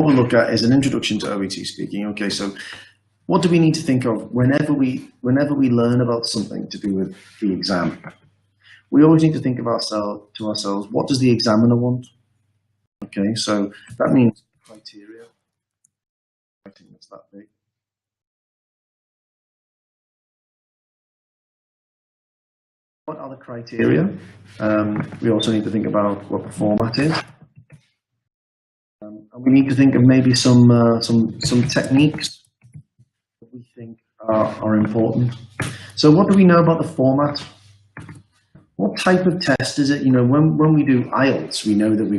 what we'll look at is an introduction to OET speaking. Okay, so what do we need to think of whenever we learn about something to do with the exam? We always need to think of ourselves, what does the examiner want? Okay, so that means criteria. I think that's that big. What are the criteria? We also need to think about what the format is. And we need to think of maybe some techniques that we think are important. So what do we know about the format? What type of test is it? You know, when we do IELTS, we know that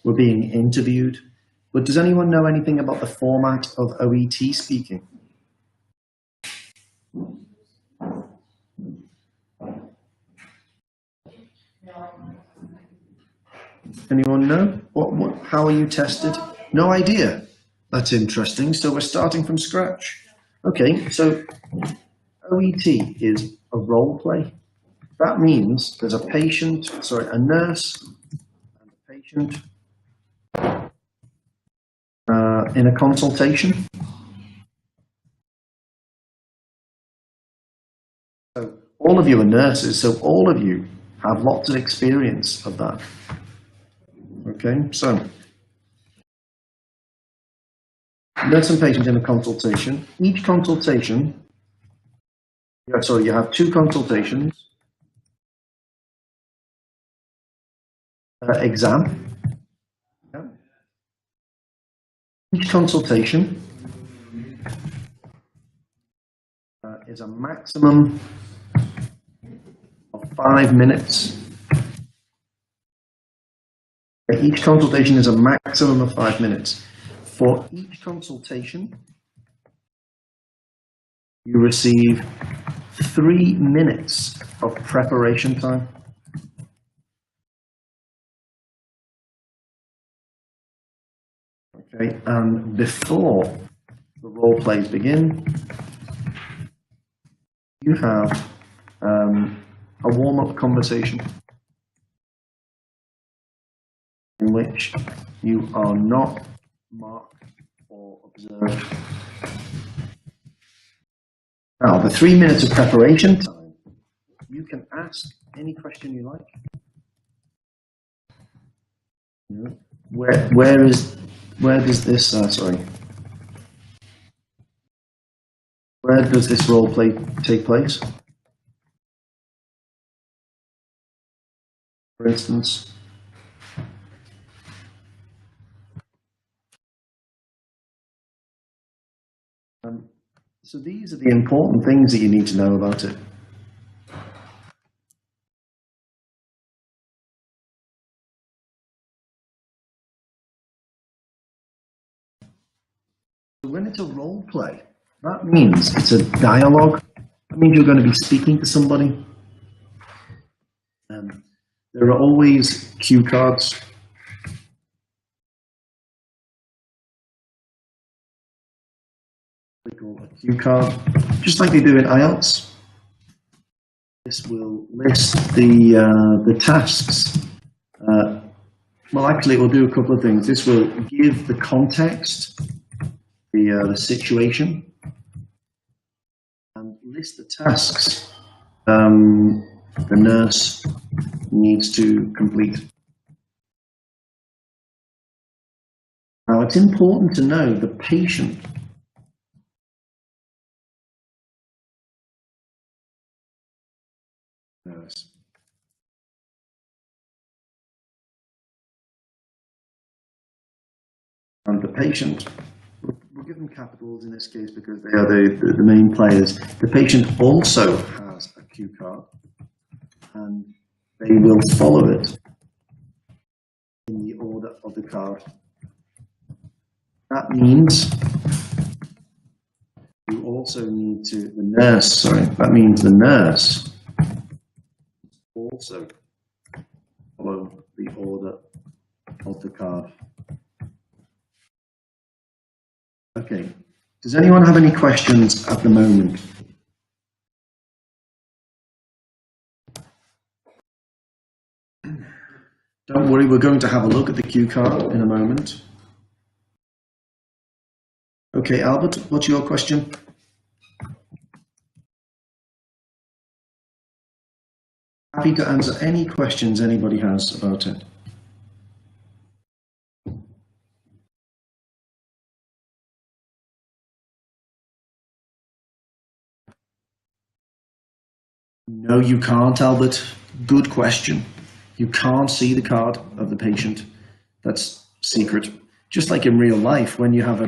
we're being interviewed. But does anyone know anything about the format of OET speaking? Anyone know? How are you tested? No idea. That's interesting. So we're starting from scratch. Okay, so OET is a role play. That means there's a nurse and a patient in a consultation. So all of you are nurses, so all of you have lots of experience of that. Okay, so nurse and patient in a consultation. Each consultation, you have two consultations. Exam. Yeah. Each consultation is a maximum of 5 minutes. Each consultation is a maximum of 5 minutes. For each consultation, you receive 3 minutes of preparation time. Okay, and before the role plays begin, you have a warm-up conversation in which you are not marked or observed. Now, the 3 minutes of preparation time, you can ask any question you like. You know, where does this role play take place? For instance, so these are the important things that you need to know about it. When it's a role play, that means it's a dialogue. That means you're going to be speaking to somebody. There are always cue cards. We call a cue card, just like they do in IELTS. This will list the tasks. Well, actually, it will do a couple of things. This will give the context, the situation, and list the tasks the nurse needs to complete. Now, it's important to know the patient nurse. And the patient, we'll give them capitals in this case because they are the main players. The patient also has a cue card, and they will follow it in the order of the card. That means you also need to, that means the nurse also follow the order of the card. Okay, does anyone have any questions at the moment? Don't worry, we're going to have a look at the cue card in a moment. Okay, Albert, what's your question? Happy to answer any questions anybody has about it. No, you can't, Albert. Good question. You can't see the card of the patient. That's secret. Just like in real life, when you have a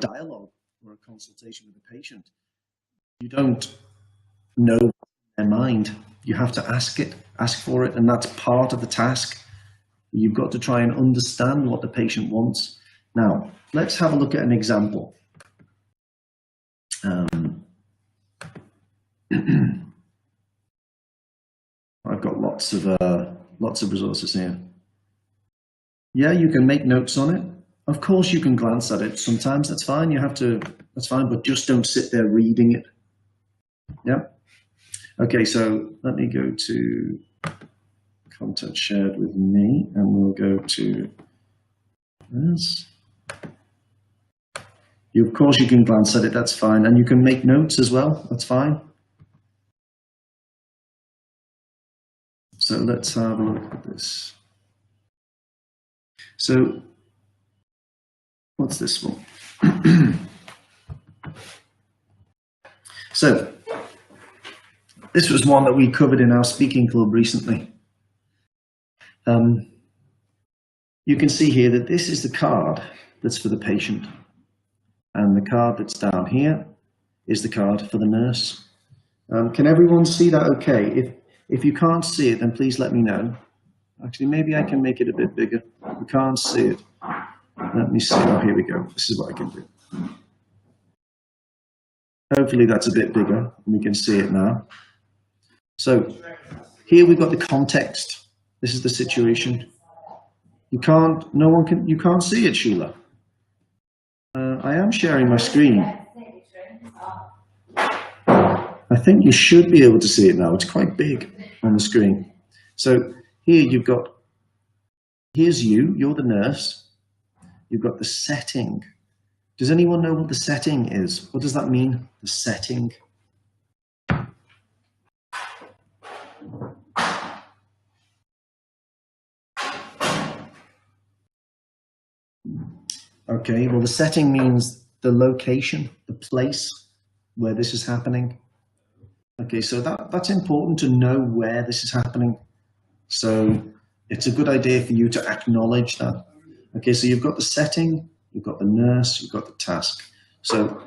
dialogue or a consultation with a patient, you don't know their mind. You have to ask for it, and that's part of the task. You've got to try and understand what the patient wants. Now, let's have a look at an example. I've got lots of resources here. Yeah, you can make notes on it. Of course, you can glance at it. Sometimes that's fine. That's fine, but just don't sit there reading it. Yeah. Okay, so let me go to content shared with me, and we'll go to this. Of course, you can glance at it. That's fine, and you can make notes as well. That's fine. So let's have a look at this. So what's this one? So this was one that we covered in our speaking club recently. You can see here that this is the card that's for the patient, and the card that's down here is the card for the nurse. Can everyone see that okay? If you can't see it, then please let me know. Actually, maybe I can make it a bit bigger. You can't see it. Let me see. Oh, here we go. This is what I can do. Hopefully that's a bit bigger and we can see it now. So here we've got the context. This is the situation. You can't see it, Sheila. I am sharing my screen. I think you should be able to see it now. It's quite big on the screen. So here you've got, here's you're the nurse. You've got the setting. Does anyone know what the setting is? What does that mean, the setting? Okay, well, the setting means the location, the place where this is happening. Okay, so that's important to know where this is happening. So it's a good idea for you to acknowledge that. Okay, so you've got the setting, you've got the nurse, you've got the task. So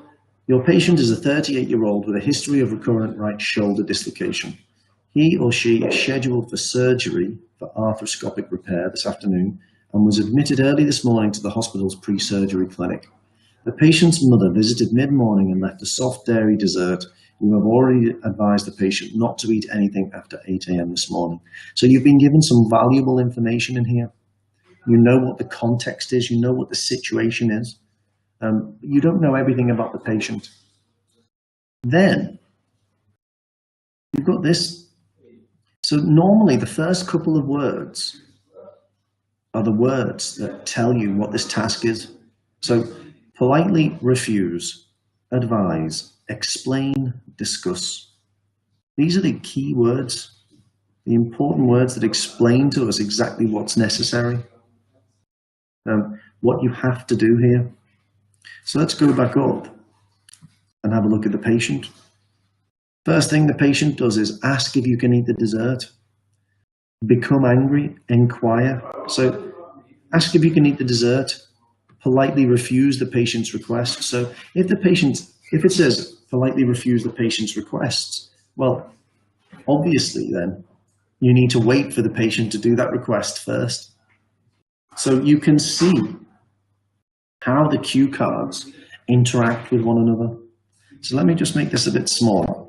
your patient is a 38-year-old with a history of recurrent right shoulder dislocation. He or she is scheduled for surgery for arthroscopic repair this afternoon and was admitted early this morning to the hospital's pre-surgery clinic. The patient's mother visited mid-morning and left a soft dairy dessert. You have already advised the patient not to eat anything after 8 a.m. this morning. So you've been given some valuable information in here. You know what the context is. You know what the situation is. You don't know everything about the patient. Then you've got this. So normally the first couple of words are the words that tell you what this task is. So politely refuse, advise, explain, discuss. These are the key words, the important words that explain to us exactly what's necessary, what you have to do here. So let's go back up and have a look at the patient. First thing the patient does is ask if you can eat the dessert. Become angry, inquire. So ask if you can eat the dessert. Politely refuse the patient's request. So if it says politely refuse the patient's requests, well, obviously then you need to wait for the patient to do that request first. So you can see how the cue cards interact with one another. So let me just make this a bit smaller.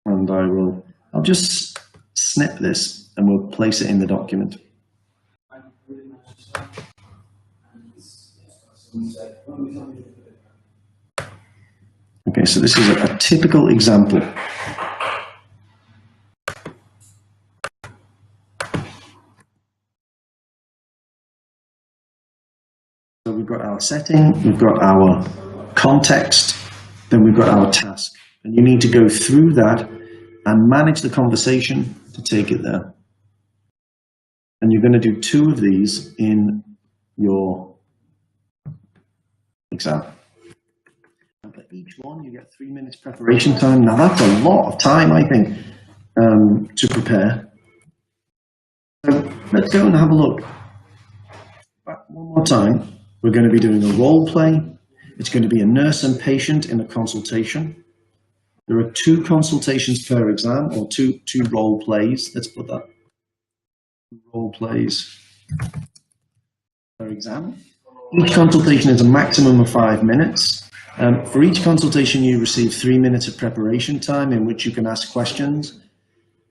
And I'll just snip this and we'll place it in the document. Okay, so this is a typical example. So we've got our setting, we've got our context, then we've got our task. And you need to go through that and manage the conversation to take it there. And you're going to do 2 of these in your exam. And for each one, you get 3 minutes preparation time. Now, that's a lot of time, I think, to prepare. So let's go and have a look. One more time. We're going to be doing a role play. It's going to be a nurse and patient in a consultation. There are 2 consultations per exam, or two role plays. Let's put that. Role plays per exam. Each consultation is a maximum of 5 minutes. For each consultation, you receive 3 minutes of preparation time in which you can ask questions.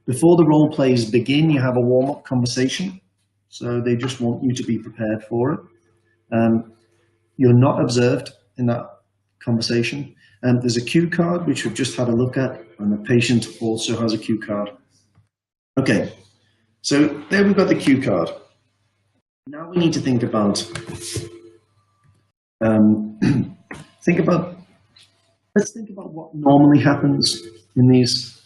Before the role plays begin, you have a warm-up conversation. So they just want you to be prepared for it. You're not observed in that conversation. There's a cue card, which we've just had a look at, and the patient also has a cue card. Okay, so there we've got the cue card. Now we need to think about, let's think about what normally happens in these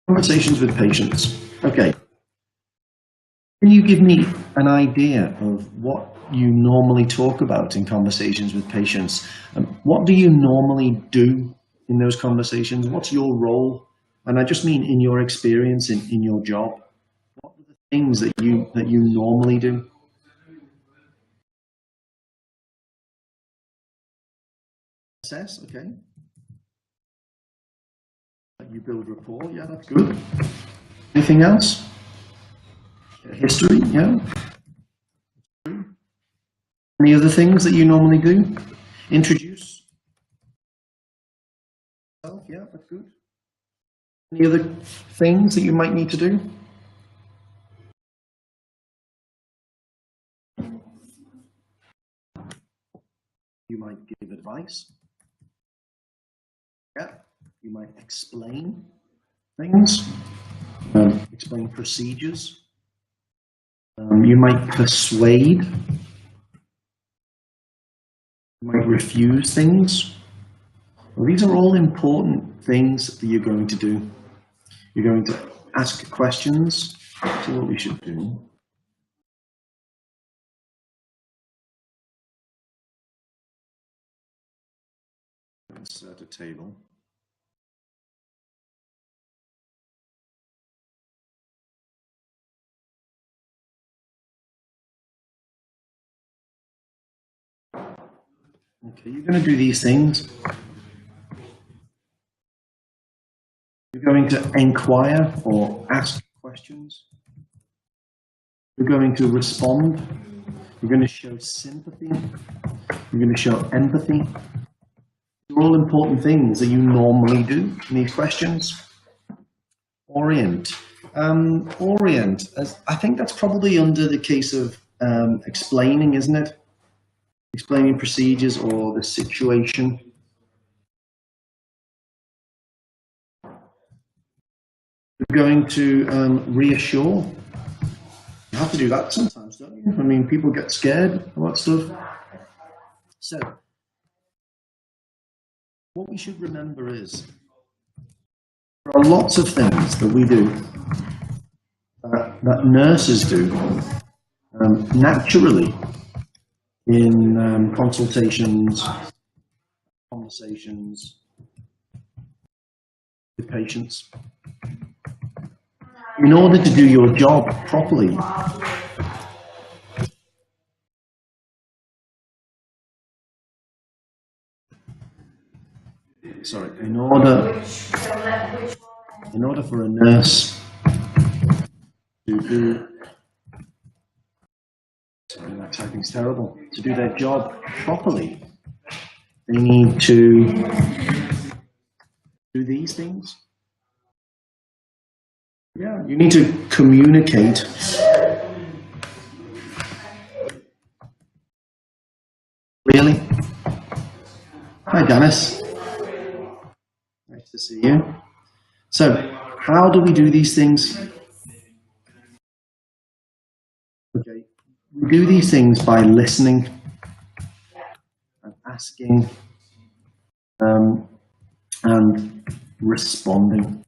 conversations with patients. Okay, can you give me an idea of what you normally talk about in conversations with patients? What do you normally do in those conversations? What's your role? And I just mean in your experience, in your job. What are the things that you normally do? Assess, okay. You build rapport, yeah, that's good. Anything else? History, yeah. Any other things that you normally do? Introduce yourself, yeah, that's good. Any other things that you might need to do? You might give advice. Yeah, you might explain things, explain procedures. You might persuade. You might refuse things. Well, these are all important things that you're going to do. You're going to ask questions. So what we should do. Insert a table. Okay, you're going to do these things. You're going to inquire or ask questions. You're going to respond. You're going to show sympathy. You're going to show empathy. They're all important things that you normally do in these questions. Orient. Orient. I think that's probably under the case of explaining, isn't it? Explaining procedures or the situation. You're going to reassure. You have to do that sometimes, don't you? I mean, people get scared about stuff. So, what we should remember is there are lots of things that we do that nurses do naturally in consultations, conversations with patients. In order to do your job properly, in order for a nurse to do, sorry, that typing's terrible, to do their job properly, they need to do these things. Yeah, you need to communicate. Really? Hi, Dennis. Nice to see you. So, how do we do these things? Okay, we We do these things by listening and asking and responding.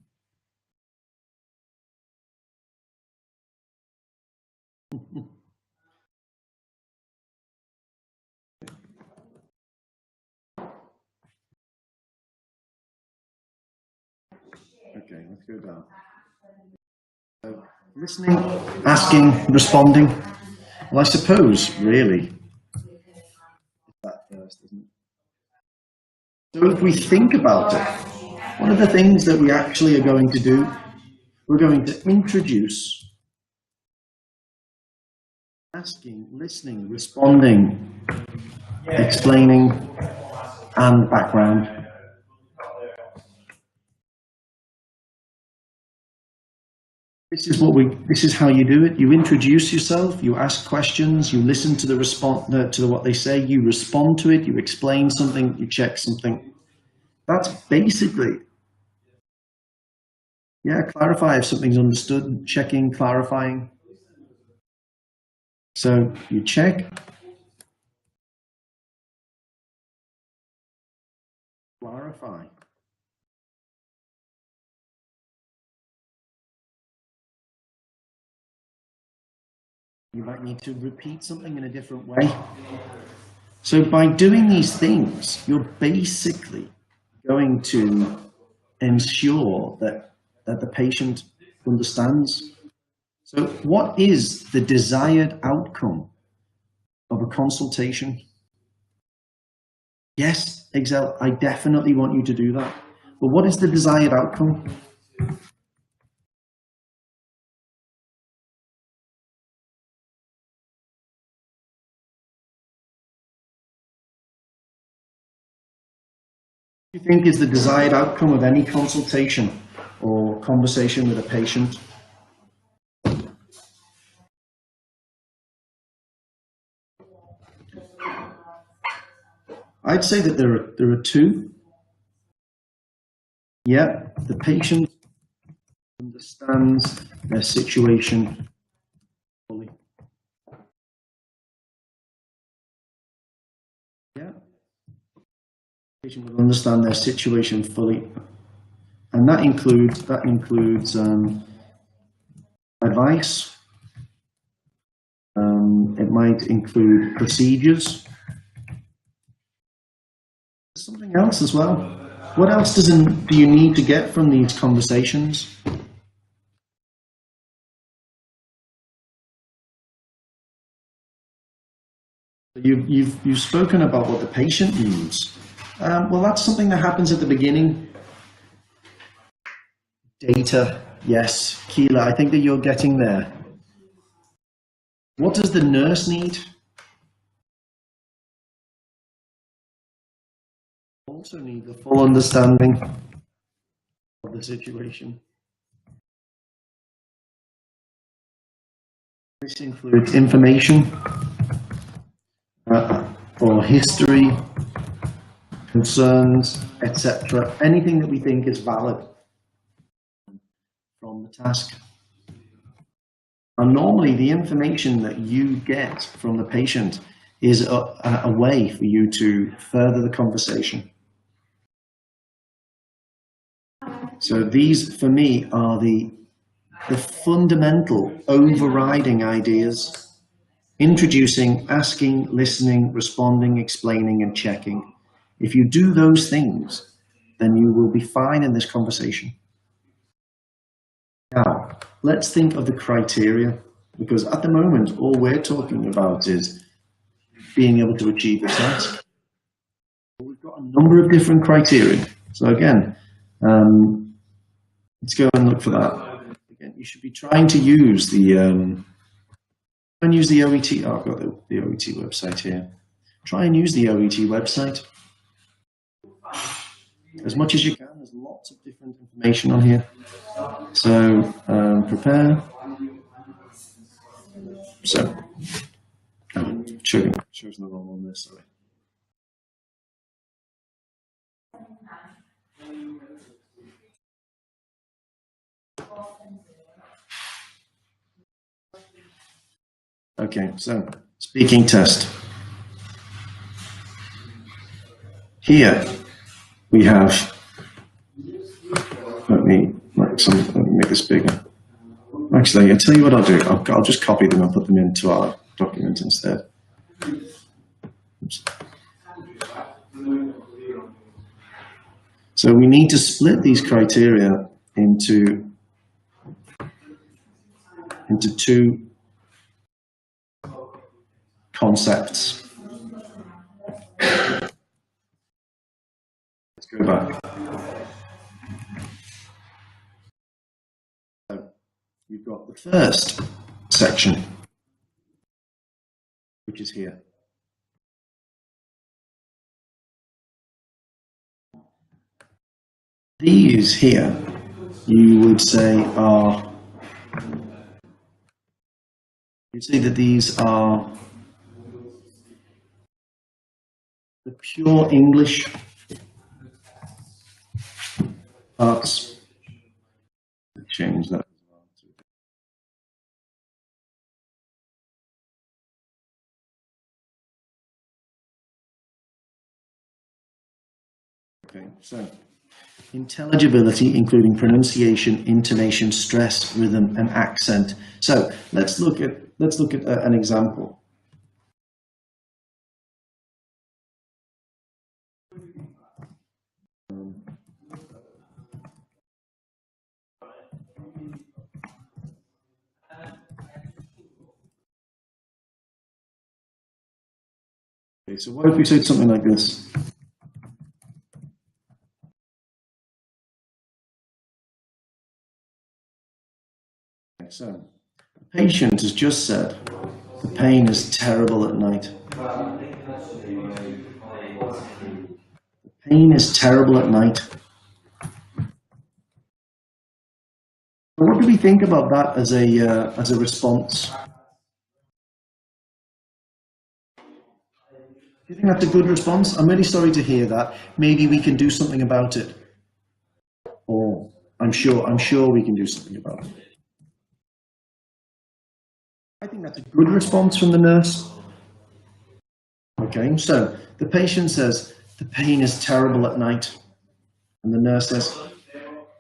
Okay, let's go down. So, listening, asking, responding. Well, I suppose, really, that first, isn't it? So if we think about it, one of the things that we actually are going to do, we're going to introduce asking, listening, responding, explaining, and background. This is how you do it. You introduce yourself, you ask questions, you listen to the response to what they say, you respond to it, you explain something, you check something. That's basically, yeah, clarify if something's understood, checking, clarifying. So you check, clarify. You might need to repeat something in a different way. So by doing these things, you're basically going to ensure that the patient understands. So what is the desired outcome of a consultation? Yes, Excel, I definitely want you to do that. But what is the desired outcome? What do you think is the desired outcome of any consultation or conversation with a patient? I'd say that there are two. Yeah, the patient understands their situation fully. Yeah, the patient will understand their situation fully, and that includes advice. It might include procedures. Something else as well. What else do you need to get from these conversations? You've spoken about what the patient needs. Well, that's something that happens at the beginning. Data, yes. Keela, I think that you're getting there. What does the nurse need? Also need the full understanding of the situation. This includes information or history, concerns, etc. Anything that we think is valid from the task. And normally the information that you get from the patient is a way for you to further the conversation. So these, for me, are the fundamental overriding ideas: introducing, asking, listening, responding, explaining, and checking. If you do those things, then you will be fine in this conversation. Now, let's think of the criteria, because at the moment, all we're talking about is being able to achieve the task. We've got a number of different criteria. So again, let's go and look for that. Again, you should be trying to use the OET. Oh, I've got the OET website here. Try and use the OET website as much as you can. There's lots of different information on here. So prepare. So chosen the wrong one there. Sorry. Okay, so speaking test. Here we have, let me make this bigger. Actually, I'll tell you what I'll do. I'll just copy them and put them into our document instead. Oops. So we need to split these criteria into two concepts. Let's go back. So we've got the first section, which is here. These here, you would say are, you'd say that these are the pure English parts. Change that. Okay, so intelligibility, including pronunciation, intonation, stress, rhythm, and accent. So let's look at an example. Okay, so what if we said something like this? Okay, so the patient has just said the pain is terrible at night. The pain is terrible at night. What do we think about that as a response? Do you think that's a good response? I'm really sorry to hear that. Maybe we can do something about it. Or I'm sure we can do something about it. I think that's a good response from the nurse. Okay, so the patient says, the pain is terrible at night. And the nurse says,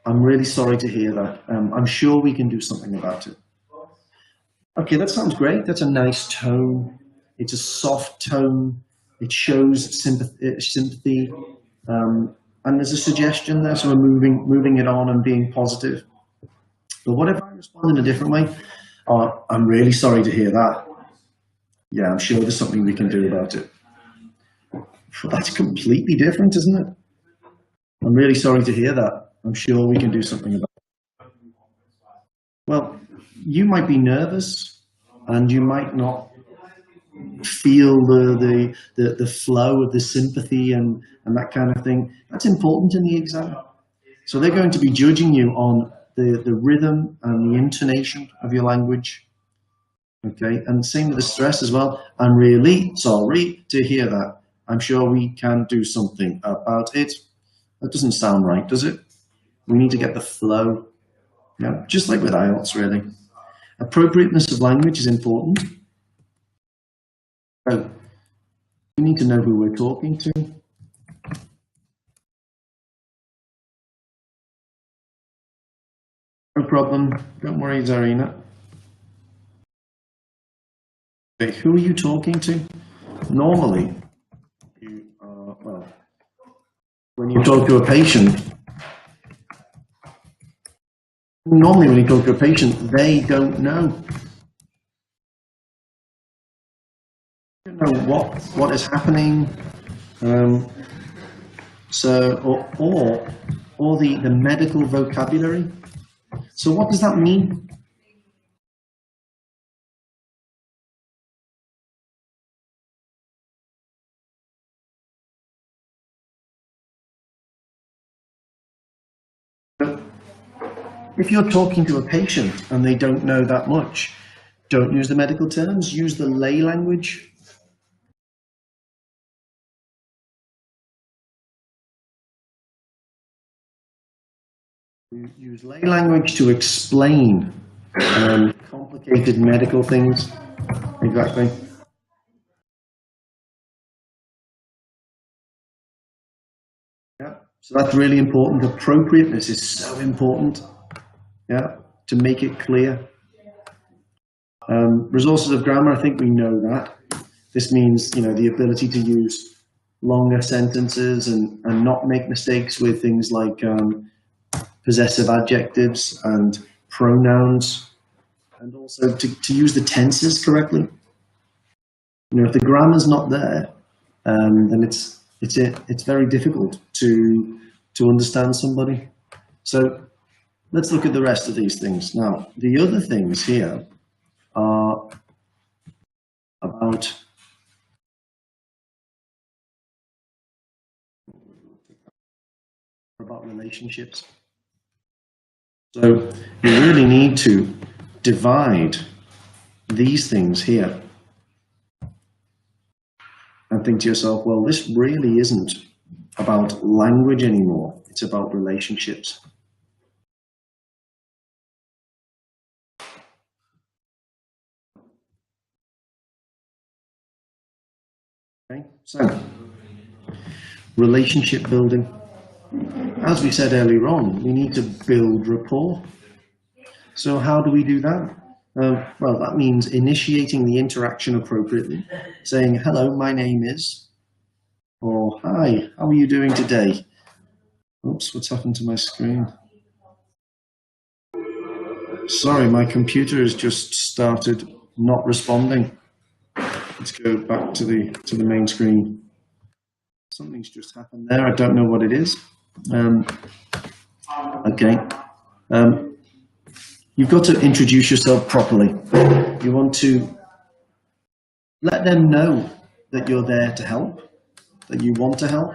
I'm really sorry to hear that. I'm sure we can do something about it. Okay, that sounds great. That's a nice tone. It's a soft tone. It shows sympathy. And there's a suggestion there, so we're moving it on and being positive. But what if I respond in a different way? Oh, I'm really sorry to hear that. Yeah, I'm sure there's something we can do about it. Well, that's completely different, isn't it? I'm really sorry to hear that. I'm sure we can do something about it. Well, you might be nervous and you might not feel the flow of the sympathy and that kind of thing. That's important in the exam. So they're going to be judging you on the rhythm and the intonation of your language. Okay, and same with the stress as well. I'm really sorry to hear that. I'm sure we can do something about it. That doesn't sound right, does it? We need to get the flow. Yeah, just like with IELTS, really. Appropriateness of language is important. So we need to know who we're talking to. No problem. Don't worry, Zarina. Okay, who are you talking to? Normally, you are, well, when you talk to a patient, they don't know. They don't know what is happening. Or the medical vocabulary. So what does that mean? If you're talking to a patient and they don't know that much, don't use the medical terms, use the lay language. Use lay language to explain complicated medical things. Exactly. Yeah, so that's really important. Appropriateness is so important. Yeah, to make it clear. Resources of grammar, I think we know that. This means, the ability to use longer sentences and not make mistakes with things like possessive adjectives and pronouns, and also to use the tenses correctly. If the grammar's not there, then it's very difficult to understand somebody. So let's look at the rest of these things. Now, the other things here are about relationships. So you really need to divide these things here and think to yourself, well, this really isn't about language anymore. It's about relationships. Okay, so relationship building. As we said earlier on, we need to build rapport. So how do we do that? Well, that means initiating the interaction appropriately, saying, hello, my name is, or hi, how are you doing today? Oops, what's happened to my screen? Sorry, my computer has just started not responding. Let's go back to the main screen. Something's just happened there. I don't know what it is. Okay. You've got to introduce yourself properly. You want to let them know that you're there to help, that you want to help.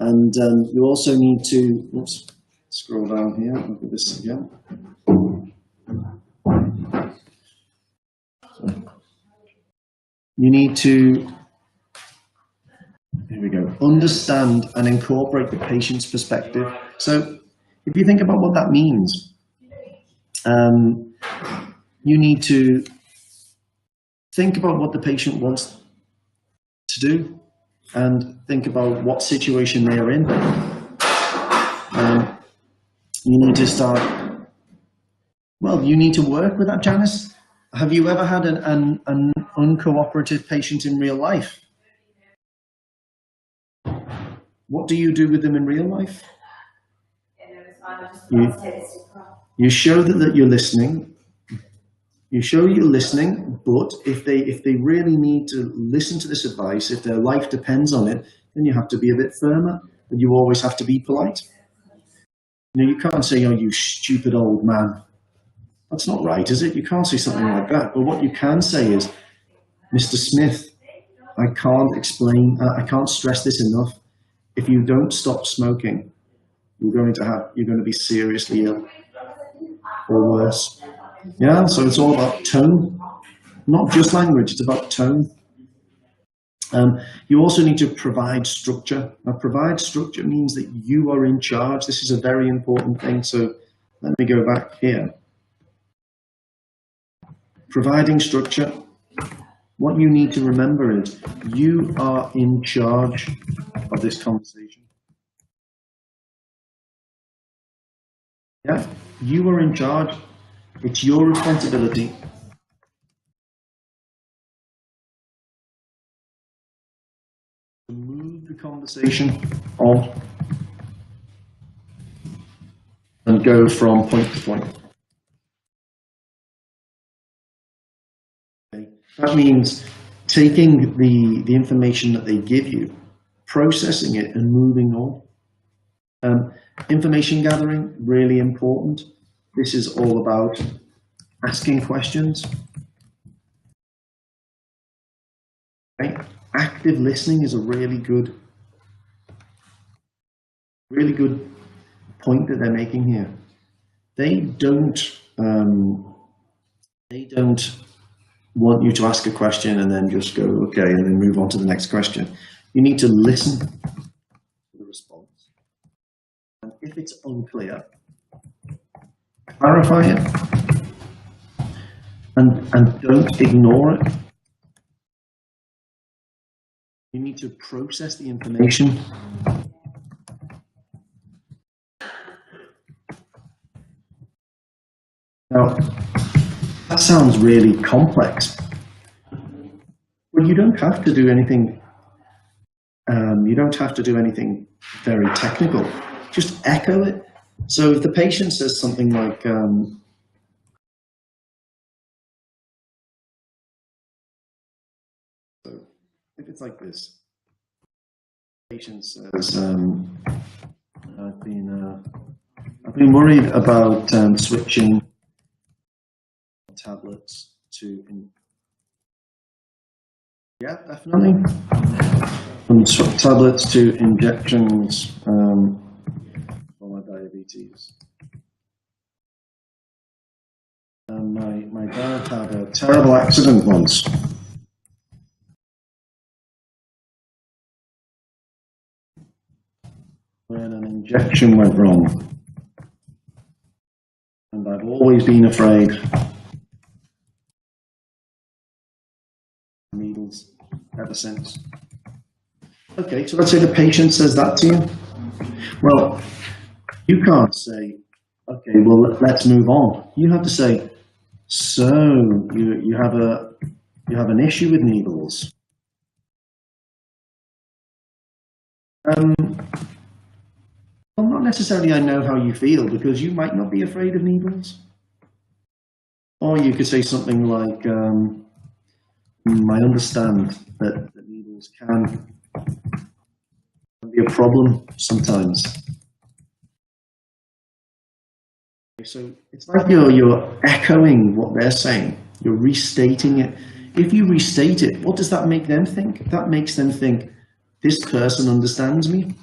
And you also need to, oops, scroll down here, look at this again. You need to, here we go, understand and incorporate the patient's perspective. So if you think about what that means, you need to think about what the patient wants to do and think about what situation they're in. You need to start, well, you need to work with that, Janice. Have you ever had an uncooperative patient in real life? What do you do with them in real life? You show that you're listening. You show you're listening, but if they really need to listen to this advice, if their life depends on it, then you have to be a bit firmer, but you always have to be polite. You can't say, oh, you stupid old man. That's not right, is it? You can't say something like that. But what you can say is, Mr. Smith, I can't stress this enough. If you don't stop smoking, you're going to be seriously ill or worse. Yeah, so it's all about tone, not just language, it's about tone. You also need to provide structure. Now, provide structure means that you are in charge. This is a very important thing. So let me go back here. Providing structure. What you need to remember is you are in charge of this conversation. Yeah, you are in charge. It's your responsibility to move the conversation on and go from point to point. Okay. That means taking the information that they give you, processing it and moving on. Information gathering, really important. This is all about asking questions. Okay. Active listening is a really good point that they're making here. They don't want you to ask a question and then just go, okay, and then move on to the next question. You need to listen to the response. And if it's unclear, clarify it. and don't ignore it. You need to process the information. Now, that sounds really complex, but you don't have to do anything. You don't have to do anything very technical. Just echo it. So if the patient says something like, so if it's like this, the patient says, I've been worried about switching tablets to, yeah, definitely. From tablets to injections for my diabetes. My dad had a terrible accident once. When an injection went wrong. And I've always been afraid of needles ever since. Okay, so let's say the patient says that to you. Well, you can't say, okay, well, let's move on. You have to say, so you have an issue with needles. Well, not necessarily I know how you feel, because you might not be afraid of needles. Or you could say something like, I understand that needles can be a problem sometimes. So it's like you're echoing what they're saying. You're restating it. If you restate it, what does that make them think? That makes them think, this person understands me.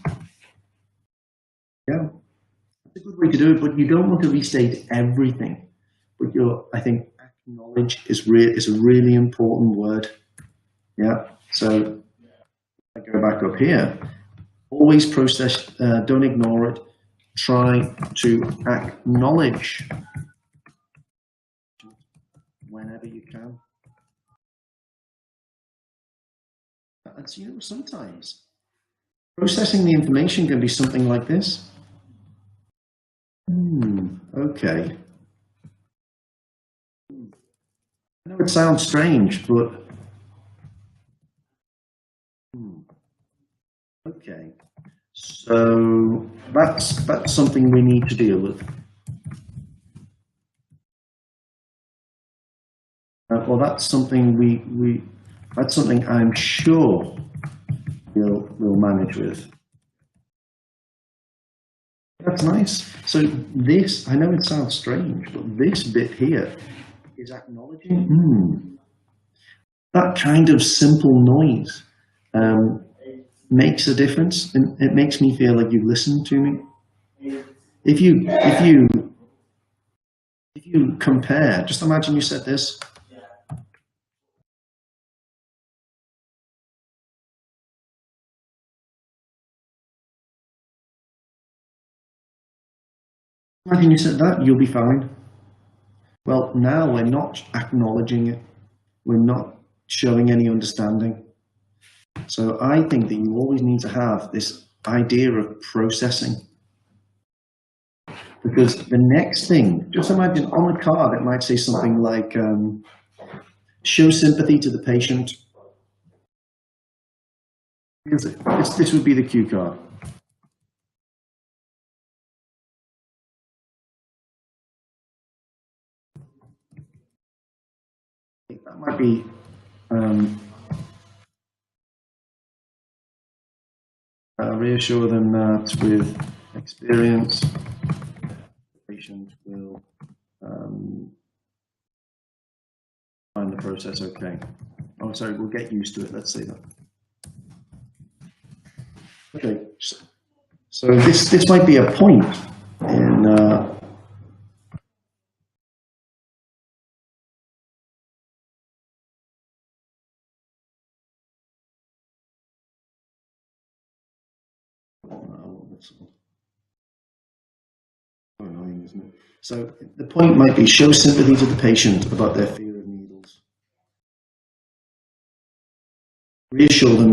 Yeah, that's a good way to do it, but you don't want to restate everything. But I think acknowledge is a really important word. Yeah, so I go back up here. Always process, don't ignore it. Try to acknowledge whenever you can. And sometimes processing the information can be something like this. Okay. I know it sounds strange, but okay. So that's something we need to deal with. Well, that's something that's something I'm sure we'll manage with. That's nice. So this, I know it sounds strange, but this bit here is acknowledging. That kind of simple noise makes a difference, and it makes me feel like you listen to me. If you compare, just imagine you said this. Imagine you said that, you'll be fine. Well, now we're not acknowledging it. We're not showing any understanding. So I think that you always need to have this idea of processing. Because the next thing, just imagine on the card, it might say something like, show sympathy to the patient. This would be the cue card. That might be reassure them that with experience, the patient will find the process okay. Oh, sorry, we'll get used to it. Let's say that. Okay, so this might be a point in. Annoying, isn't it? So the point might be show sympathy to the patient about their fear of Reassure them,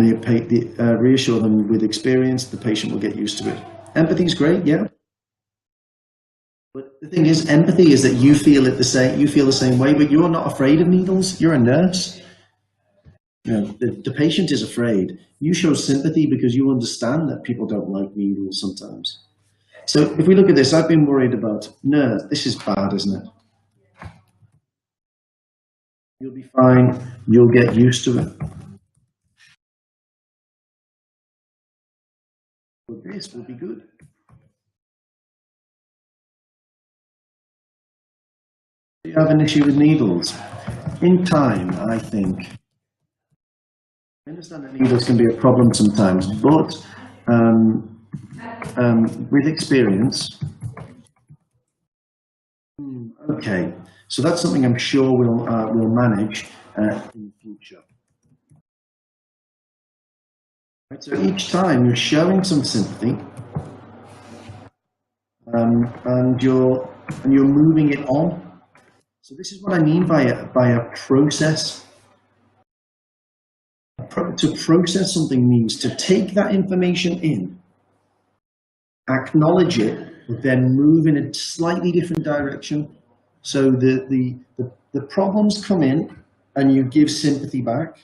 reassure them with experience, the patient will get used to it. Empathy is great, yeah. But the thing is, empathy is that you feel the same way, but you're not afraid of needles. You're a nurse. You know, the patient is afraid. You show sympathy because you understand that people don't like needles sometimes. So if we look at this, I've been worried about nurse. This is bad, isn't it? You'll be fine. You'll get used to it. But this will be good. You have an issue with needles. In time, I think. I understand that needles can be a problem sometimes, but with experience, okay. So that's something I'm sure we'll manage in the future. Right, so each time you're showing some sympathy, and you're moving it on. So this is what I mean by a process. To process something means to take that information in, acknowledge it, but then move in a slightly different direction. So the problems come in and you give sympathy back,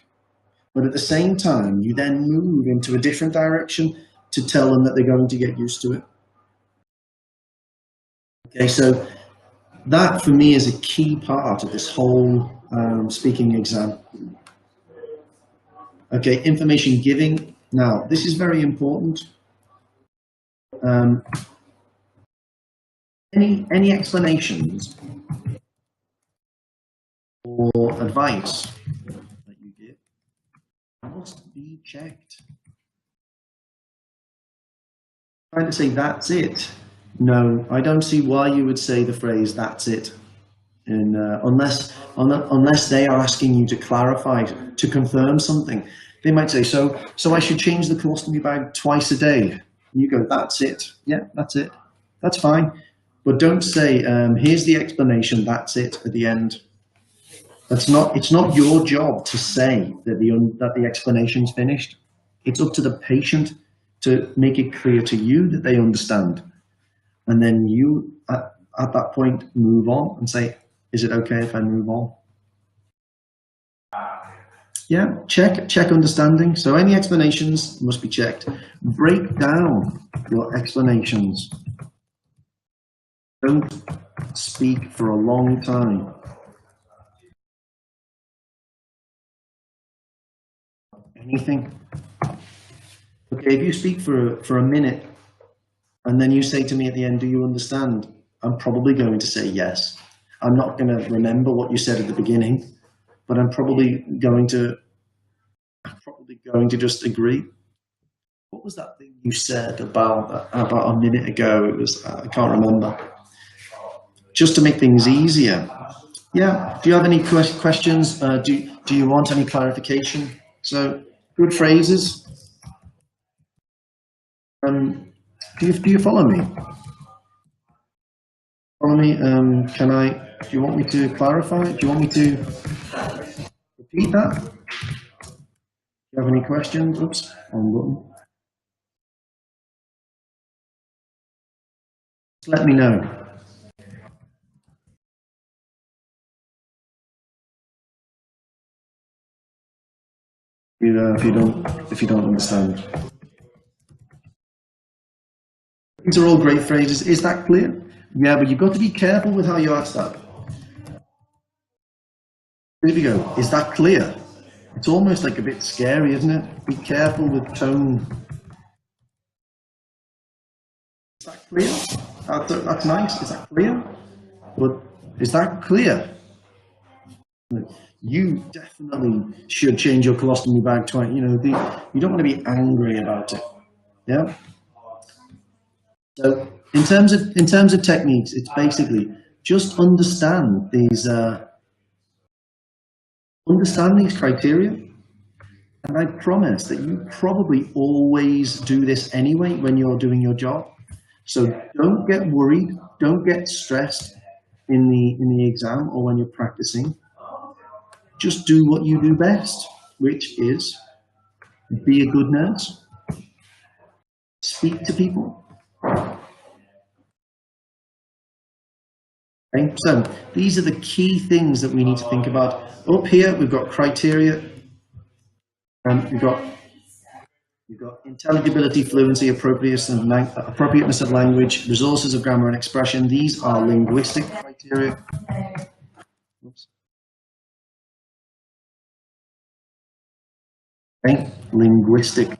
but at the same time, you then move into a different direction to tell them that they're going to get used to it. Okay, so that for me is a key part of this whole speaking exam. Okay, information giving. Now, this is very important. Any explanations or advice that you give must be checked. Trying to say that's it. No, I don't see why you would say the phrase "that's it," and unless they are asking you to clarify, to confirm something. They might say, so I should change the colostomy bag twice a day. And you go, that's it. Yeah, that's it. That's fine. But don't say, here's the explanation, that's it at the end. It's not your job to say that the explanation's finished. It's up to the patient to make it clear to you that they understand. And then you, at that point, move on and say, is it okay if I move on? Yeah, check understanding. So any explanations must be checked. Break down your explanations. Don't speak for a long time. Anything. Okay, if you speak for a minute and then you say to me at the end, do you understand? I'm probably going to say yes. I'm not going to remember what you said at the beginning, but I'm probably going to just agree. What was that thing you said about a minute ago? It was, I can't remember. Just to make things easier. Yeah, do you have any questions? Do you want any clarification? So, good phrases. Do you follow me? Follow me? Do you want me to clarify? Do you want me to repeat that? Do you have any questions? Oops, wrong button. Just let me know. If you don't understand. These are all great phrases. Is that clear? Yeah, but you've got to be careful with how you ask that. Here we go. Is that clear? It's almost like a bit scary, isn't it? Be careful with tone. Is that clear? That's nice. Is that clear? But is that clear? You definitely should change your colostomy bag twice. You know, you don't want to be angry about it. Yeah. So in terms of techniques, it's basically just understand these criteria, and I promise that you probably always do this anyway when you're doing your job. So don't get worried, don't get stressed in the exam or when you're practicing. Just do what you do best, which is Be a good nurse. Speak to people. Okay, so these are the key things that we need to think about. Up here, we've got criteria. We've got intelligibility, fluency, appropriateness of language, resources of grammar and expression. These are linguistic criteria. Oops. Okay, linguistic.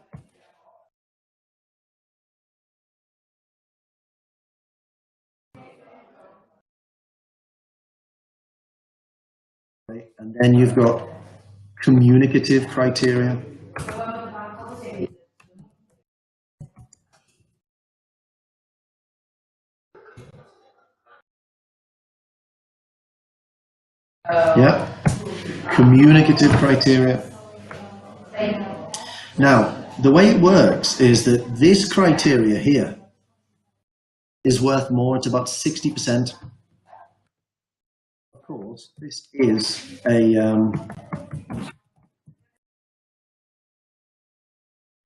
Okay, and then you've got communicative criteria. Yeah, communicative criteria. Now, the way it works is that this criteria here is worth more. It's about 60%. Of course, this is a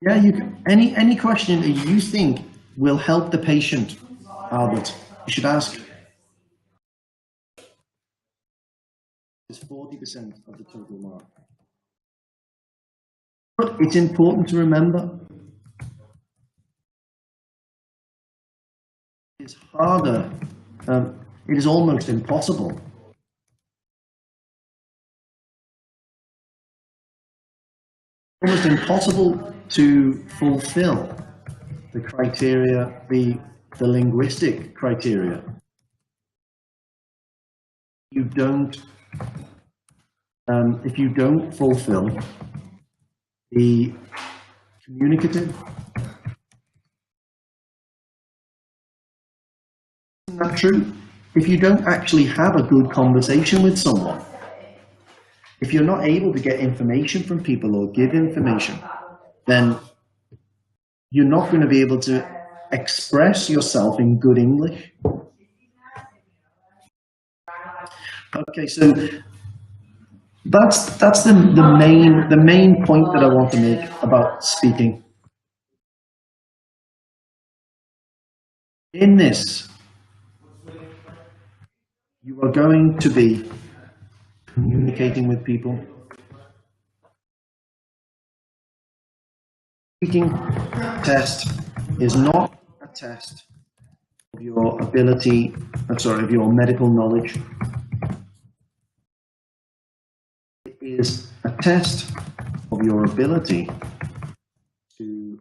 yeah. You can, any question that you think will help the patient, Albert, you should ask. It's 40% of the total mark. But it's important to remember it's harder. It is almost impossible. Almost impossible to fulfill the criteria, the linguistic criteria. You don't, if you don't fulfill the communicative. Isn't that true? If you don't actually have a good conversation with someone, if you're not able to get information from people or give information, then you're not going to be able to express yourself in good English. Okay, so that's the main point that I want to make about speaking. In this, you are going to be communicating with people. Speaking test is not a test of your ability, of your medical knowledge. It is a test of your ability to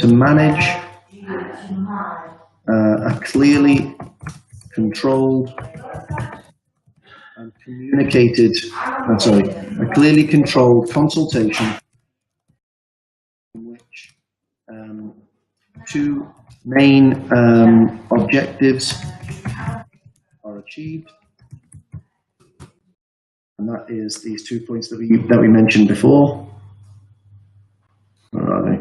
manage a clearly controlled and communicated, a clearly controlled consultation in which two main objectives are achieved, and that is these 2 points that we mentioned before. Where are they?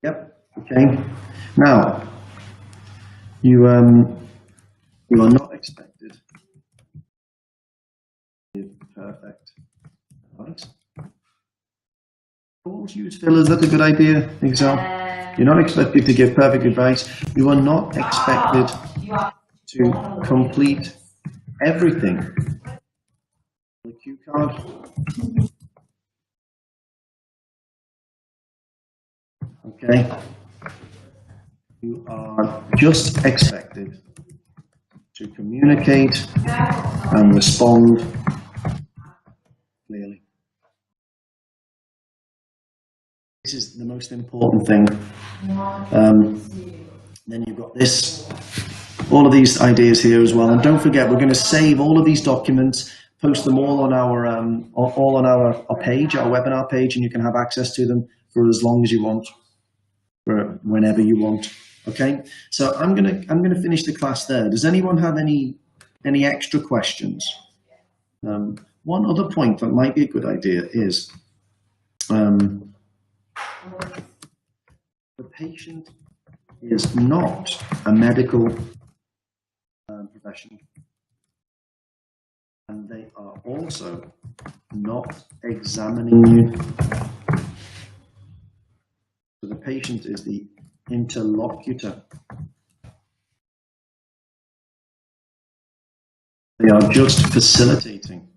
Yep. Okay. Now, you are not expected to be perfect. Right. Always use fillers. That's a good idea. Excel. You're not expected to give perfect advice. You are not expected to complete everything. The cue card. Okay. You are just expected to communicate and respond clearly. This is the most important thing. Then you've got this, all of these ideas here as well. And don't forget, we're going to save all of these documents, post them all on our page, our webinar page, and you can have access to them for as long as you want, for whenever you want. Okay, so I'm gonna finish the class there. Does anyone have any extra questions? One other point that might be a good idea is The patient is not a medical professional, and they are also not examining you. So the patient is the interlocutor. They are just facilitating.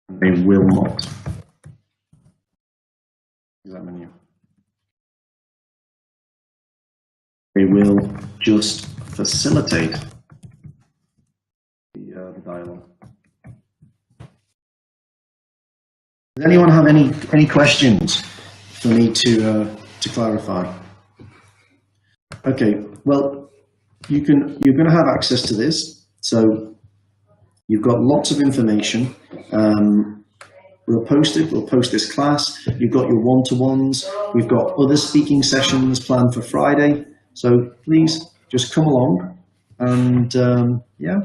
They will not examine you. They will just facilitate the dialogue. Does anyone have any questions for me to clarify? Okay, well, you're going to have access to this, so you've got lots of information. We'll post it. We'll post this class. You've got your one-to-ones. We've got other speaking sessions planned for Friday. So please just come along, and yeah,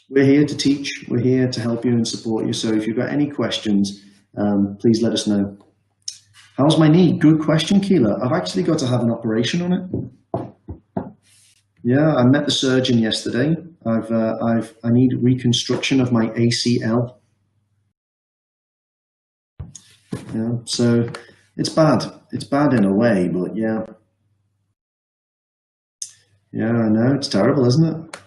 we're here to teach. We're here to help you and support you. So if you've got any questions, please let us know. How's my knee? Good question, Keela. I've actually got to have an operation on it. Yeah, I met the surgeon yesterday. I need reconstruction of my ACL. Yeah, so it's bad. It's bad in a way, but yeah. Yeah, I know. It's terrible, isn't it?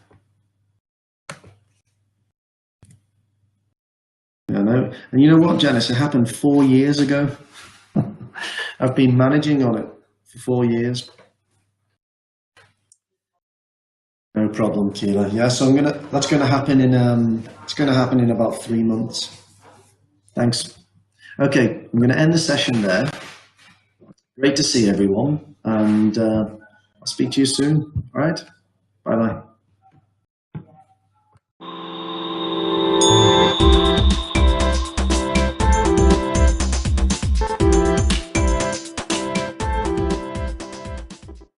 Yeah, I know. And you know what, Janice? It happened 4 years ago. I've been managing on it for 4 years. No problem, Keela. Yeah, so that's gonna happen in it's gonna happen in about 3 months. Thanks. Okay, I'm gonna end the session there. Great to see everyone, and I'll speak to you soon. All right, bye bye.